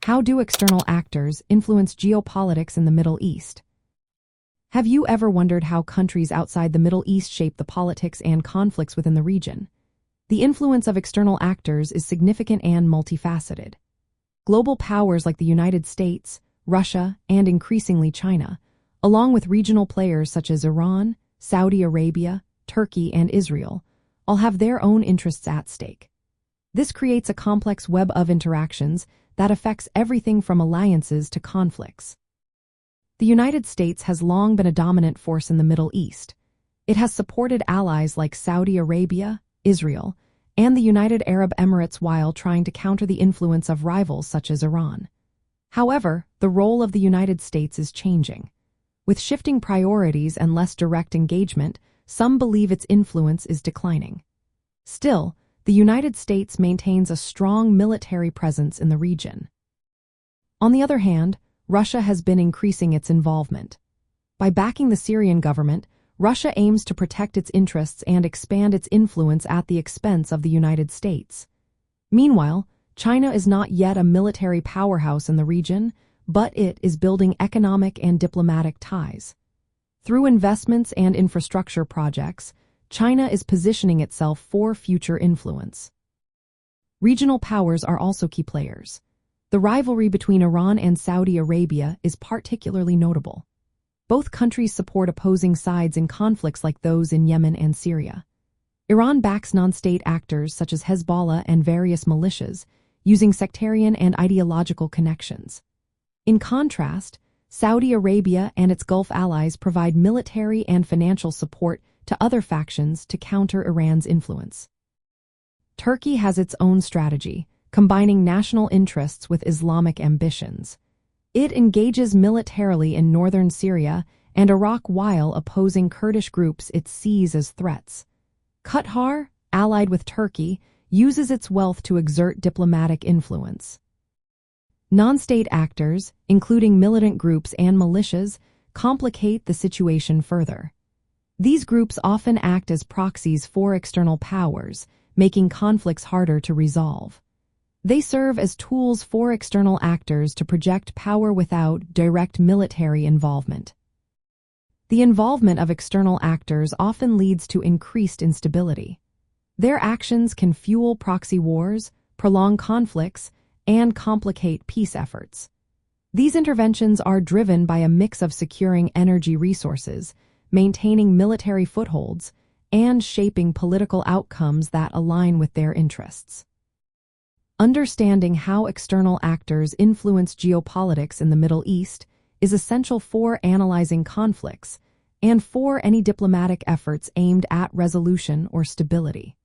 How do external actors influence geopolitics in the Middle East? Have you ever wondered how countries outside the Middle East shape the politics and conflicts within the region? The influence of external actors is significant and multifaceted. Global powers like the United States, Russia, and increasingly China, along with regional players such as Iran, Saudi Arabia, Turkey, and Israel, all have their own interests at stake. This creates a complex web of interactions that affects everything from alliances to conflicts. The United States has long been a dominant force in the Middle East. It has supported allies like Saudi Arabia, Israel, and the United Arab Emirates while trying to counter the influence of rivals such as Iran. However, the role of the United States is changing. With shifting priorities and less direct engagement, some believe its influence is declining. Still, the United States maintains a strong military presence in the region. On the other hand, Russia has been increasing its involvement. By backing the Syrian government, Russia aims to protect its interests and expand its influence at the expense of the United States. Meanwhile, China is not yet a military powerhouse in the region, but it is building economic and diplomatic ties. Through investments and infrastructure projects, China is positioning itself for future influence. Regional powers are also key players. The rivalry between Iran and Saudi Arabia is particularly notable. Both countries support opposing sides in conflicts like those in Yemen and Syria. Iran backs non-state actors such as Hezbollah and various militias, using sectarian and ideological connections. In contrast, Saudi Arabia and its Gulf allies provide military and financial support to other factions to counter Iran's influence. Turkey has its own strategy, combining national interests with Islamic ambitions. It engages militarily in northern Syria and Iraq while opposing Kurdish groups it sees as threats. Qatar, allied with Turkey, uses its wealth to exert diplomatic influence. Non-state actors, including militant groups and militias, complicate the situation further. These groups often act as proxies for external powers, making conflicts harder to resolve. They serve as tools for external actors to project power without direct military involvement. The involvement of external actors often leads to increased instability. Their actions can fuel proxy wars, prolong conflicts, and complicate peace efforts. These interventions are driven by a mix of securing energy resources, maintaining military footholds, and shaping political outcomes that align with their interests. Understanding how external actors influence geopolitics in the Middle East is essential for analyzing conflicts and for any diplomatic efforts aimed at resolution or stability.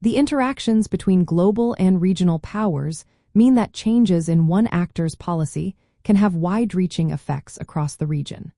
The interactions between global and regional powers mean that changes in one actor's policy can have wide-reaching effects across the region.